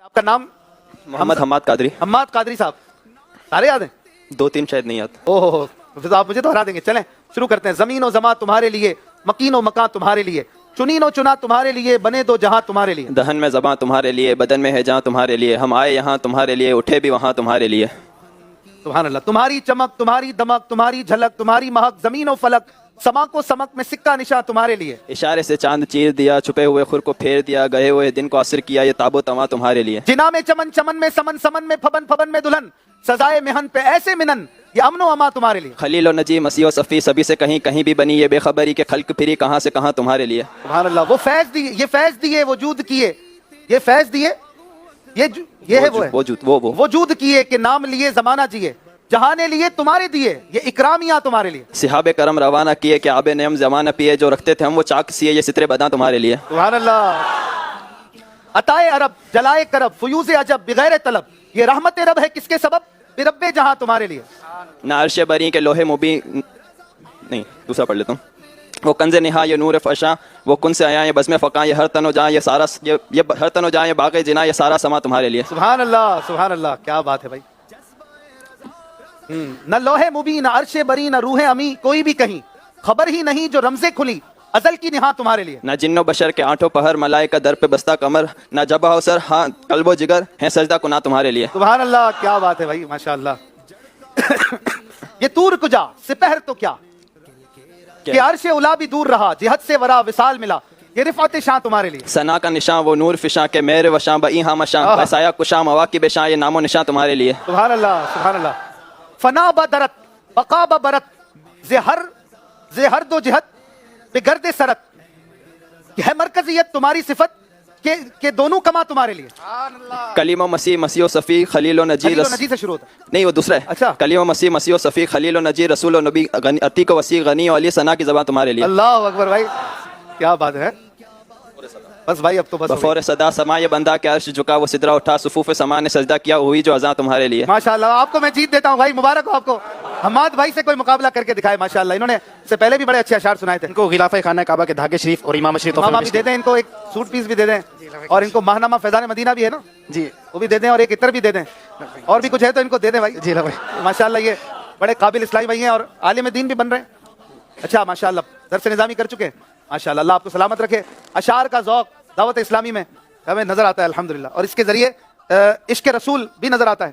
آپ کا نام؟ محمد حماد قادری. حماد قادری صاحب. سارے یاد ہیں؟ 2-3 شاید نہیں آتے. اوہ ہو، پھر آپ مجھے تو ہرا دیں گے. چلیں شروع کرتے ہیں. زمین و زماں تمہارے لیے، مکین و مکان تمہارے لیے، چنین و چنا تمہارے لیے، بنے دو جہاں تمہارے لیے. دہن میں زباں تمہارے لیے، بدن میں ہے جہاں تمہارے لیے، ہم آئے یہاں تمہارے لیے، اٹھے بھی وہاں تمہارے لیے. سبحان اللہ. تمہاری چمک، تمہاری دمک، تمہاری جھلک، تمہاری مہک، زمین و فلک، سما کو سمک میں سکہ نشاں تمہارے لیے. اشارے سے چاند چیر دیا، چھپے ہوئے خور کو پھیر دیا، گئے ہوئے دن کو عصر کیا، یہ تاب و تواں تمہارے لیے. جنا میں چمن، چمن میں سمن، سمن میں پھبن، پھبن میں دلہن، سزائے محن پہ ایسے منن، یہ امن و اما تمہارے لیے. خلیل و نجی، مسیح و صفی، سبھی سے کہیں کہیں بھی بنی، یہ بے خبری کہ خلق پھری کہاں سے کہاں تمہارے لیے. سبحان اللہ. وہ فیض دیے، یہ فیض دیے وجود کیے، یہ فیض دیے، یہ ہے وہ ہے وہ وجود کیے کہ نام لیے زمانہ جیے، جہانے لیے تمہارے دیے، یہ اکرامیاں تمہارے لیے. صحاب کرم روانہ کیے کہ آب نعم زمانہ پیے، جو رکھتے تھے ہم وہ چاک سیے، یہ سترے بداں تمہارے لیے. سبحان اللہ. عطائے عرب، جلائے کرب، فیوز عجب، بغیر طلب، یہ رحمت رب ہے کس کے سبب؟ برب جہاں تمہارے لیے. نہ عرش بری کے لوہے مبین، نہیں دوسرا پڑھ لیتا ہوں. وہ کنز نہا، یہ نور فشاں، وہ کن سے آیا، یہ بزم فقاں، یہ ہر تن و جہاں، یہ سارا یہ ہر تن و جہاں، یہ باغ جنا، یہ سارا سما تمہارے لیے. سبحان اللہ. سبحان اللہ. کیا بات ہے بھائی. نہ لوہے مبین، نہ عرش بری، نہ روح امی، کوئی بھی کہیں خبر ہی نہیں جو رمزیں کھلی، ازل کی نہا تمہارے لیے. نہ جن و بشر کے آنٹوں پہر، ملائکہ در پہ بستہ کمر، نہ جبہ و سر، ہاں قلب و جگر ہیں سجدہ کنا تمہارے لیے. سبحان اللہ. کیا بات ہے بھائی، ماشاء اللہ. یہ طور کجا سپہر تو کیا کہ عرش اولا بھی دور رہا، جہت سے ورا وصال ملا، یہ رفعت شاں تمہارے لیے. ثنا کا نشاں، وہ نور فشاں کے مہر وشاں، بئی ہاں مشاں، بسایا کشاں، مواقب شاں، یہ نام و نشاں تمہارے لیے. سبحان اللہ. سبحان اللہ. فنا بدرت، بقا برت، زہر دو جہت بگرد سرت، ہے مرکزیت تمہاری صفت کہ دونوں کما تمہارے لیے. کلیم و مسیح، مسیح و صفی، خلیل و نجی، خلیل و نجی سے شروع ہوتا ہے. نہیں وہ دوسرا ہے. اچھا. کلیم و مسیح، مسیح و صفی، خلیل و نجی، رسول و نبی، عتیق و وسیع، غنی و علی، ثنا کی زبان تمہارے لیے. اللہ اکبر بھائی، کیا بات ہے. بس بھائی اب تو بس. بفور صدا سما، یہ بندہ کہ عرش جھکا، وہ سدرہ اٹھا، صفوف سما نے سجدہ کیا، ہوئی جو اذاں تمہارے لیے. ماشاءاللہ. آپ کو میں جیت دیتا ہوں بھائی، مبارک ہو آپ کو. حماد بھائی سے کوئی مقابلہ کر کے دکھائے. ماشاءاللہ انہوں نے سے پہلے بھی بڑے اچھے اشعار سنائے تھے. ان کو غلاف خانہ کعبہ کے دھاگے شریف اور امام شریف ماما بھی دے دیں ان کو، ایک سوٹ پیس بھی دے دیں، اور ان کو ماہنامہ فیضان مدینہ بھی ہے نا جی وہ بھی دے دیں، اور ایک عطر بھی دے دیں، اور بھی کچھ ہے تو ان کو دے دیں بھائی. جی بھائی. ماشاءاللہ یہ بڑے قابل اسلامی بھائی ہیں اور عالم دین بھی بن رہے ہیں. اچھا ماشاءاللہ درس نظامی کر چکے ہیں. ماشاءاللہ اللہ آپ کو سلامت رکھے. اشعار کا ذوق دعوت اسلامی میں ہمیں نظر آتا ہے الحمدللہ، اور اس کے ذریعے عشق رسول بھی نظر آتا ہے.